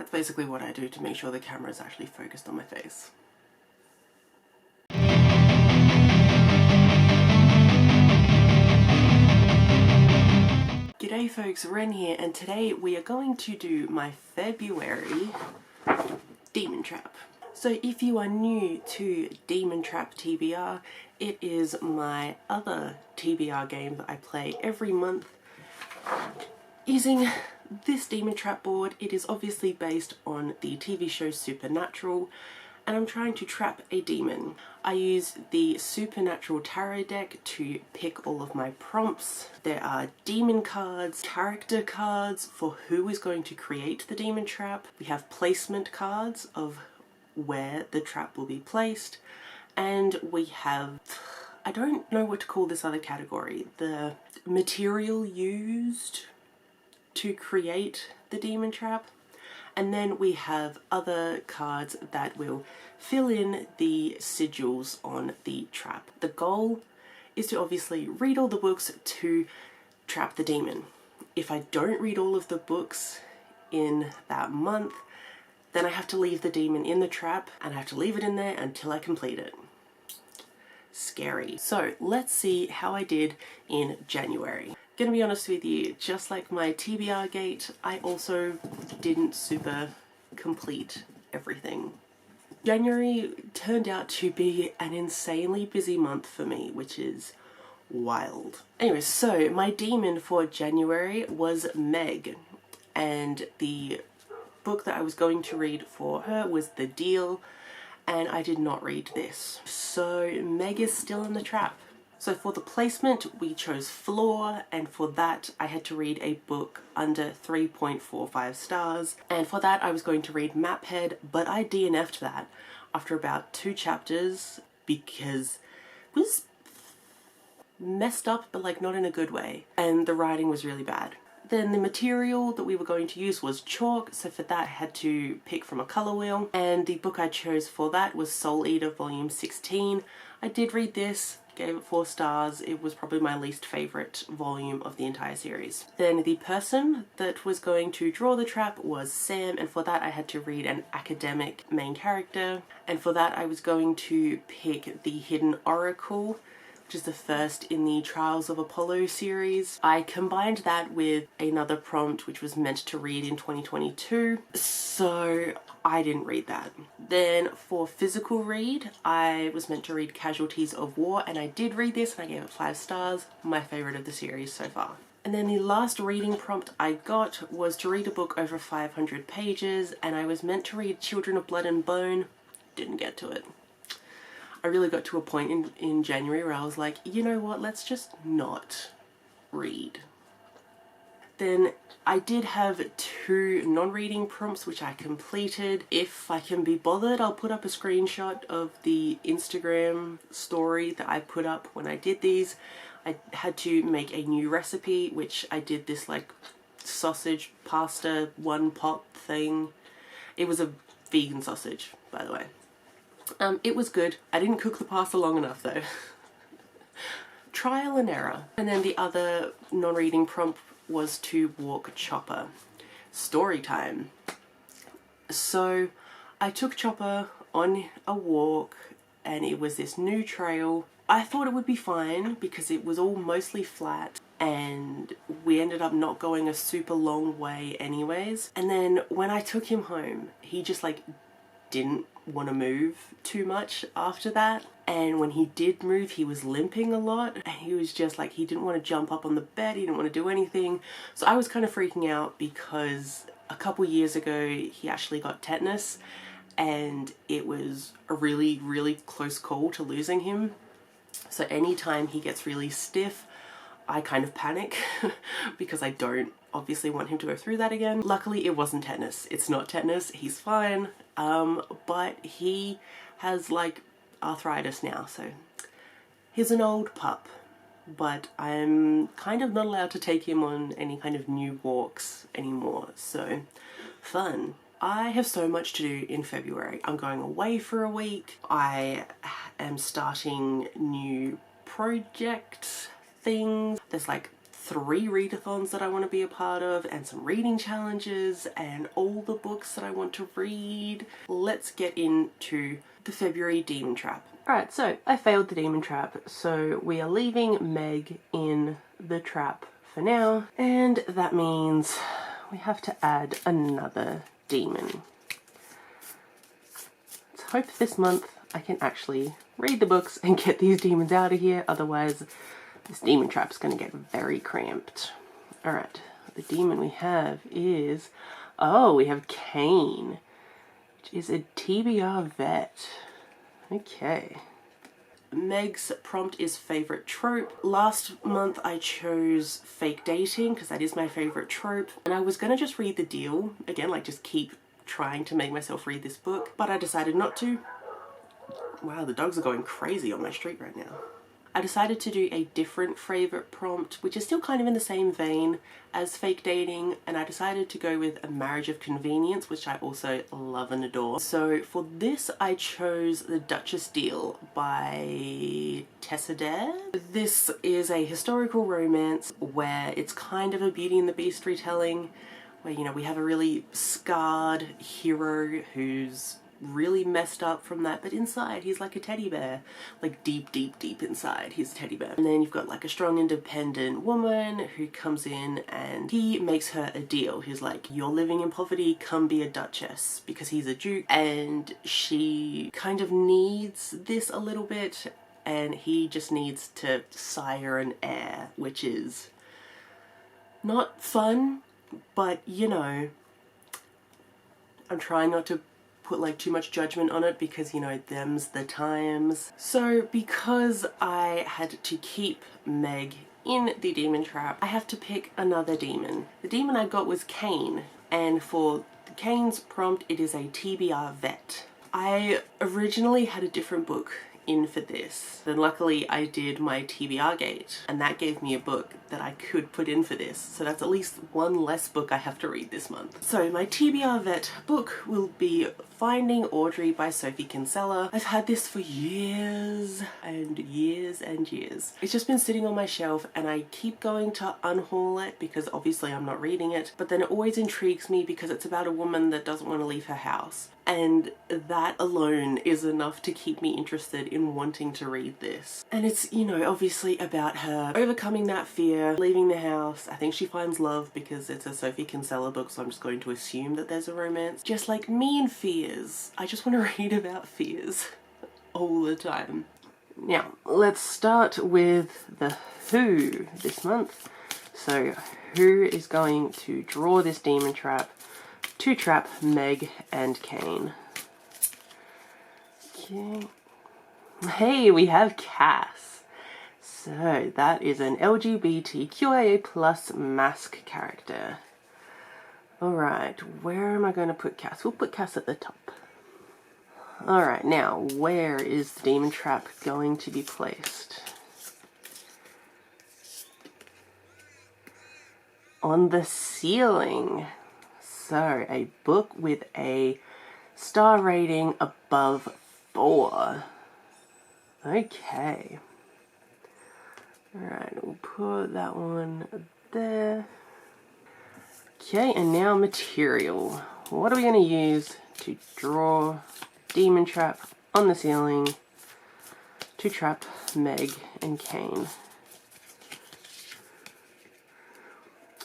That's basically what I do to make sure the camera is actually focused on my face. G'day folks, Wren here, and today we are going to do my February Demon Trap. So if you are new to Demon Trap TBR, it is my other TBR game that I play every month using this Demon Trap board. It is obviously based on the TV show Supernatural, and I'm trying to trap a demon. I use the Supernatural tarot deck to pick all of my prompts. There are demon cards, character cards for who is going to create the demon trap. We have placement cards of where the trap will be placed, and we have, I don't know what to call this other category, the material used to create the demon trap. And then we have other cards that will fill in the sigils on the trap. The goal is to obviously read all the books to trap the demon. If I don't read all of the books in that month, then I have to leave the demon in the trap and I have to leave it in there until I complete it. Scary. So let's see how I did in January. Gonna be honest with you, just like my TBRGate, I also didn't super complete everything. January turned out to be an insanely busy month for me, which is wild. Anyway, so my demon for January was Meg, and the book that I was going to read for her was The Deal, and I did not read this. So Meg is still in the trap. So for the placement, we chose Floor, and for that I had to read a book under 3.45 stars. And for that I was going to read Maphead, but I DNF'd that after about 2 chapters because it was messed up, but like not in a good way. And the writing was really bad. Then the material that we were going to use was chalk, so for that I had to pick from a colour wheel. And the book I chose for that was Soul Eater Volume 16. I did read this, gave it 4 stars. It was probably my least favourite volume of the entire series. Then the person that was going to draw the trap was Sam, and for that I had to read an academic main character. And for that I was going to pick the Hidden Oracle, which is the first in the Trials of Apollo series. I combined that with another prompt which was meant to read in 2022, so I didn't read that. Then for physical read, I was meant to read Casualties of War, and I did read this and I gave it 5 stars, my favourite of the series so far. And then the last reading prompt I got was to read a book over 500 pages, and I was meant to read Children of Blood and Bone. Didn't get to it. I really got to a point in January where I was like, you know what, let's just not read. Then I did have 2 non-reading prompts which I completed. If I can be bothered, I'll put up a screenshot of the Instagram story that I put up when I did these. I had to make a new recipe, which I did this like sausage pasta 1-pot thing. It was a vegan sausage, by the way. It was good. I didn't cook the pasta long enough though. Trial and error. And then the other non-reading prompt was to walk Chopper. Story time. So I took Chopper on a walk, and it was this new trail. I thought it would be fine because it was all mostly flat, and we ended up not going a super long way anyways. And then when I took him home, he just like didn't want to move too much after that, and when he did move he was limping a lot, and he was just like, he didn't want to jump up on the bed, he didn't want to do anything. So I was kind of freaking out because a couple years ago he actually got tetanus, and it was a really close call to losing him. So anytime he gets really stiff, I kind of panic because I don't obviously want him to go through that again. Luckily it wasn't tetanus. It's not tetanus, he's fine. But he has like arthritis now, so he's an old pup. But I'm kind of not allowed to take him on any kind of new walks anymore, so fun. I have so much to do in February. I'm going away for a week. I am starting new project things. There's like 3 readathons that I want to be a part of, and some reading challenges, and all the books that I want to read. Let's get into the February Demon Trap. Alright, so I failed the Demon Trap, so we are leaving Meg in the trap for now, and that means we have to add another demon. Let's hope this month I can actually read the books and get these demons out of here, otherwise this demon trap's going to get very cramped. Alright, the demon we have is... oh, we have Cain, which is a TBR vet. Okay. Meg's prompt is favourite trope. Last month I chose fake dating because that is my favourite trope. And I was going to just read the deal. Again, like just keep trying to make myself read this book. But I decided not to. Wow, the dogs are going crazy on my street right now. I decided to do a different favourite prompt, which is still kind of in the same vein as fake dating, and I decided to go with a marriage of convenience, which I also love and adore. So for this I chose The Duchess Deal by Tessa Dare. This is a historical romance where it's kind of a Beauty and the Beast retelling, where, you know, we have a really scarred hero who's really messed up from that, but inside he's like a teddy bear, like deep inside he's a teddy bear. And then you've got like a strong independent woman who comes in and he makes her a deal. He's like, you're living in poverty, come be a duchess, because he's a duke, and she kind of needs this a little bit, and he just needs to sire an heir, which is not fun, but you know, I'm trying not to put like too much judgment on it because, you know, them's the times. So because I had to keep Meg in the demon trap, I have to pick another demon. The demon I got was Cain, and for Cain's prompt it is a TBR vet. I originally had a different book in for this, and luckily I did my TBRGate, and that gave me a book that I could put in for this, so that's at least one less book I have to read this month. So my TBR vet book will be Finding Audrey by Sophie Kinsella. I've had this for years and years and years. It's just been sitting on my shelf and I keep going to unhaul it because obviously I'm not reading it, but then it always intrigues me because it's about a woman that doesn't want to leave her house. And that alone is enough to keep me interested in wanting to read this. And it's, you know, obviously about her overcoming that fear, leaving the house. I think she finds love because it's a Sophie Kinsella book, so I'm just going to assume that there's a romance. Just like me and fears. I just want to read about fears all the time. Now, let's start with the Who this month. So, who is going to draw this demon trap to trap Meg and Cain? Okay. Hey, we have Cass. So that is an LGBTQIA plus mask character. Alright, where am I going to put Cass? We'll put Cass at the top. Alright, now where is the demon trap going to be placed? On the ceiling. So, a book with a star rating above 4. Okay. Alright, we'll put that one there. Okay, and now material. What are we going to use to draw demon trap on the ceiling to trap Meg and Cain?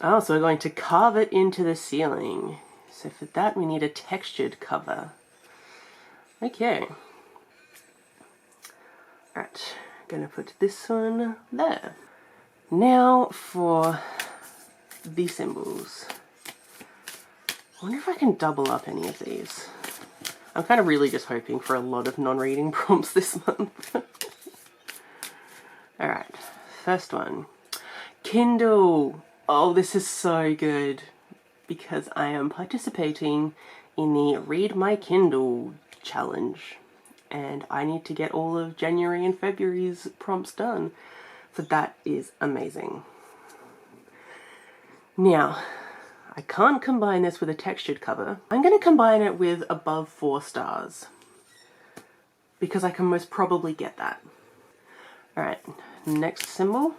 Oh, so we're going to carve it into the ceiling. So for that we need a textured cover. Okay. Alright, gonna put this one there. Now for the symbols. I wonder if I can double up any of these. I'm kind of really just hoping for a lot of non-reading prompts this month. Alright, first one. Kindle. Oh, this is so good because I am participating in the Read My Kindle challenge and I need to get all of January and February's prompts done. So that is amazing. Now, I can't combine this with a textured cover. I'm going to combine it with above 4 stars because I can most probably get that. Alright, next symbol.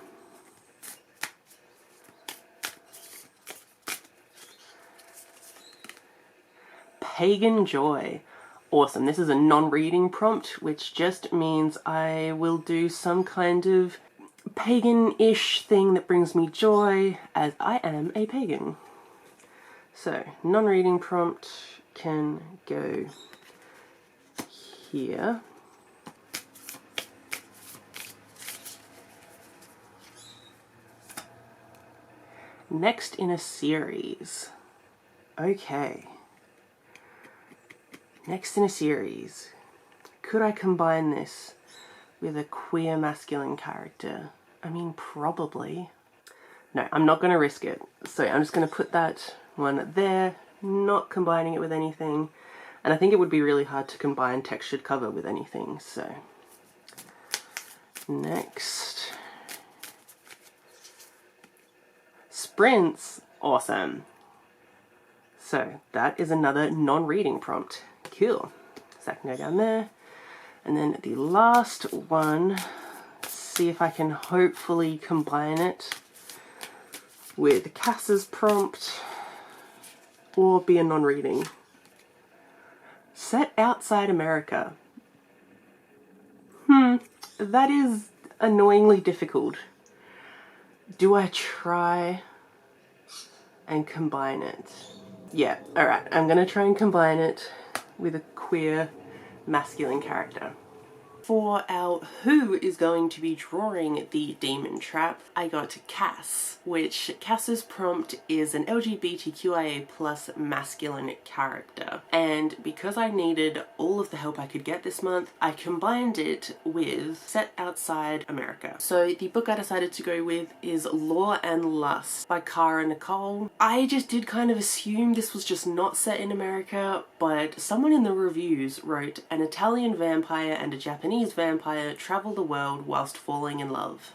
Pagan Joy. Awesome. This is a non-reading prompt, which just means I will do some kind of pagan-ish thing that brings me joy, as I am a pagan. So, non-reading prompt can go here. Next in a series. Okay. Next in a series. Could I combine this with a queer masculine character? I mean, probably. No, I'm not going to risk it. So I'm just going to put that one there, not combining it with anything. And I think it would be really hard to combine textured cover with anything, so. Next. Sprints. Awesome. So that is another non-reading prompt. Cool. So that can go down there. And then the last one, see if I can hopefully combine it with Cass's prompt or be a non-reading. Set outside America. That is annoyingly difficult. Do I try and combine it? Yeah, alright, I'm gonna try and combine it with a queer masculine character. For our who is going to be drawing the demon trap, I got Cass, which Cass's prompt is an LGBTQIA plus masculine character. And because I needed all of the help I could get this month, I combined it with Set Outside America. So the book I decided to go with is Law and Lust by Kaurna. I just did kind of assume this was just not set in America, but someone in the reviews wrote an Italian vampire and a Japanese vampire travel the world whilst falling in love.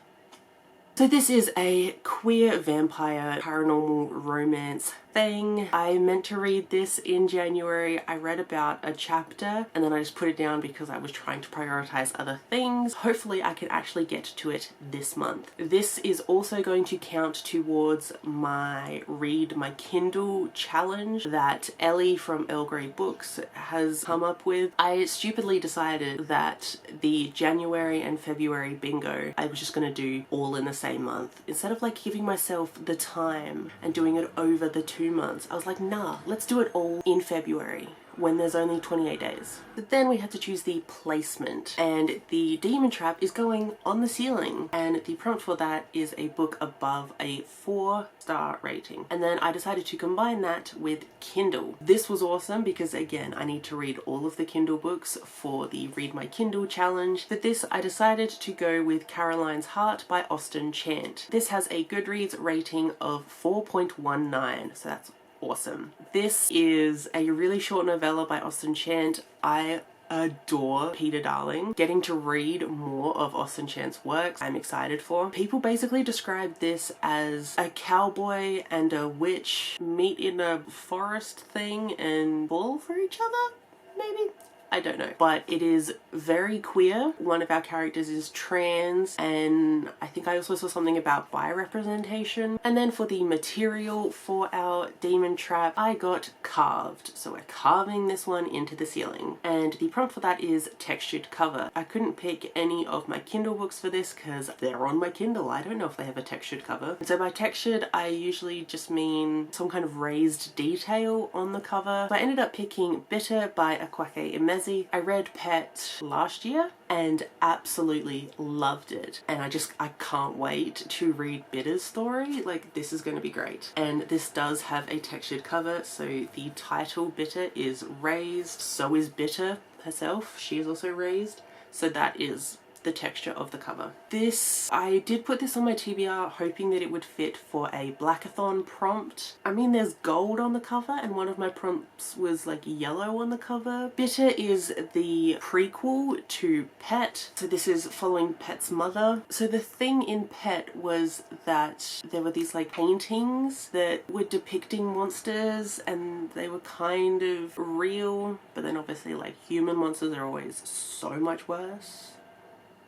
So this is a queer vampire paranormal romance thing. I meant to read this in January. I read about a chapter and then I just put it down because I was trying to prioritize other things. Hopefully I can actually get to it this month. This is also going to count towards my Read My Kindle challenge that Ellie from Earl Grey Books has come up with. I stupidly decided that the January and February bingo I was just going to do all in the same month. Instead of like giving myself the time and doing it over the 2 months, I was like, nah, let's do it all in February when there's only 28 days. But then we had to choose the placement, and the demon trap is going on the ceiling, and the prompt for that is a book above a 4-star rating. And then I decided to combine that with Kindle. This was awesome because again, I need to read all of the Kindle books for the Read My Kindle challenge. For this, I decided to go with Caroline's Heart by Austen Chant. This has a Goodreads rating of 4.19, so that's awesome. This is a really short novella by Austen Chant. I adore Peter Darling. Getting to read more of Austen Chant's works, I'm excited for. People basically describe this as a cowboy and a witch meet in a forest thing and fall for each other, maybe? I don't know, but it is very queer. One of our characters is trans, and I think I also saw something about bi-representation. And then for the material for our demon trap, I got carved. So we're carving this one into the ceiling. And the prompt for that is textured cover. I couldn't pick any of my Kindle books for this because they're on my Kindle. I don't know if they have a textured cover. And so by textured, I usually just mean some kind of raised detail on the cover. So I ended up picking Bitter by Akwake Imezi. I read Pet last year and absolutely loved it, and I can't wait to read Bitter's story. Like, this is going to be great. And this does have a textured cover, so the title Bitter is raised, so is Bitter herself. She is also raised, so that is the texture of the cover. This, I did put this on my TBR hoping that it would fit for a Blackathon prompt. I mean, there's gold on the cover and one of my prompts was like yellow on the cover. Bitter is the prequel to Pet, so this is following Pet's mother. So the thing in Pet was that there were these like paintings that were depicting monsters and they were kind of real, but then obviously like human monsters are always so much worse.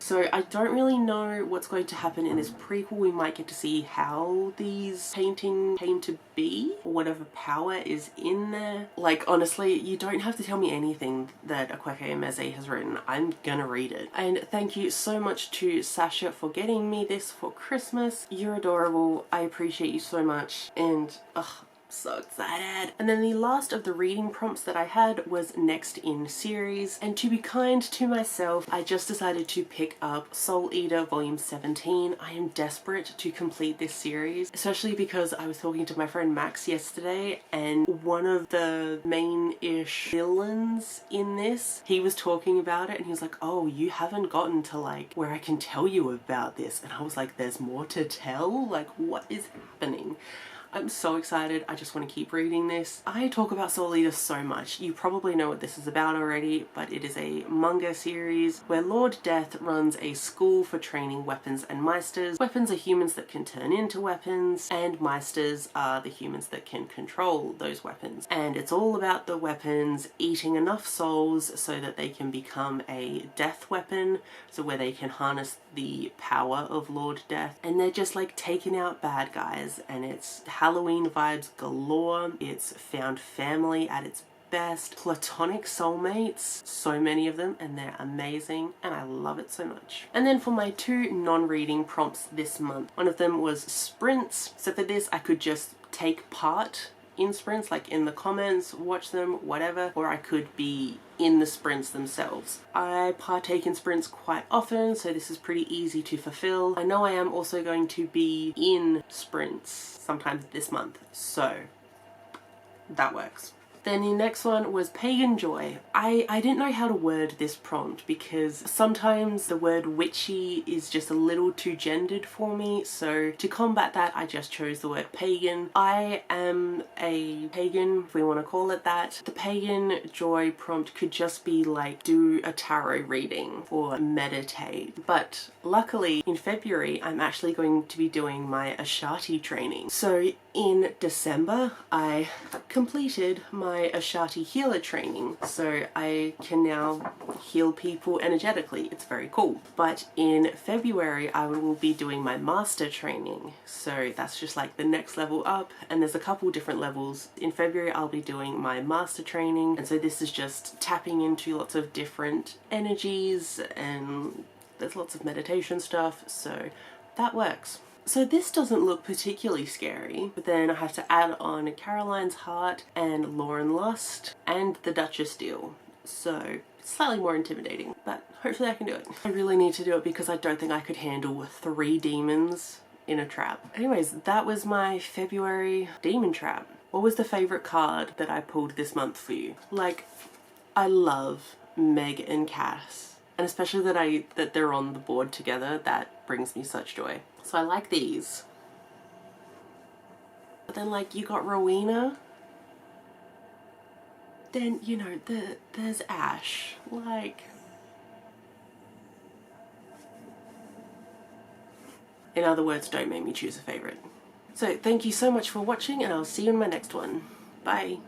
So I don't really know what's going to happen in this prequel. We might get to see how these paintings came to be, or whatever power is in there. Like, honestly, you don't have to tell me anything that Akweke Emeze has written. I'm gonna read it. And thank you so much to Sasha for getting me this for Christmas. You're adorable. I appreciate you so much. And ugh, so excited. And then the last of the reading prompts that I had was next in series, and to be kind to myself, I just decided to pick up Soul Eater volume 17. I am desperate to complete this series, especially because I was talking to my friend Max yesterday, and one of the main-ish villains in this, he was talking about it and he was like, oh, you haven't gotten to like where I can tell you about this. And I was like, there's more to tell? Like, what is happening? I'm so excited. I just want to keep reading this. I talk about Soul Eater so much. You probably know what this is about already, but it is a manga series where Lord Death runs a school for training weapons and meisters. Weapons are humans that can turn into weapons, and meisters are the humans that can control those weapons. And it's all about the weapons eating enough souls so that they can become a death weapon, so where they can harness the power of Lord Death. And they're just like taking out bad guys, and it's Halloween vibes galore. It's found family at its best, platonic soulmates, so many of them, and they're amazing, and I love it so much. And then for my two non-reading prompts this month, one of them was sprints. So for this I could just take part in sprints, like in the comments, watch them, whatever, or I could be in the sprints themselves. I partake in sprints quite often, so this is pretty easy to fulfill. I know I am also going to be in sprints sometime this month, so that works. Then the next one was Pagan Joy. I didn't know how to word this prompt because sometimes the word witchy is just a little too gendered for me, so to combat that I just chose the word pagan. I am a pagan, if we want to call it that. The Pagan Joy prompt could just be like do a tarot reading or meditate, but luckily in February I'm actually going to be doing my Ashati training. So in December I completed my Ashati healer training, so I can now heal people energetically. It's very cool. But in February I will be doing my master training, so that's just like the next level up, and there's a couple different levels. In February I'll be doing my master training, and so this is just tapping into lots of different energies, and there's lots of meditation stuff, so that works. So this doesn't look particularly scary, but then I have to add on Caroline's Heart and Lauren Lust and the Duchess deal. So it's slightly more intimidating, but hopefully I can do it. I really need to do it because I don't think I could handle 3 demons in a trap. Anyways, that was my February demon trap. What was the favorite card that I pulled this month for you? Like, I love Meg and Cass, and especially that they're on the board together. That brings me such joy. So I like these. But then like you got Rowena. Then, you know, there's Ash. Like, in other words, don't make me choose a favorite. So thank you so much for watching, and I'll see you in my next one. Bye.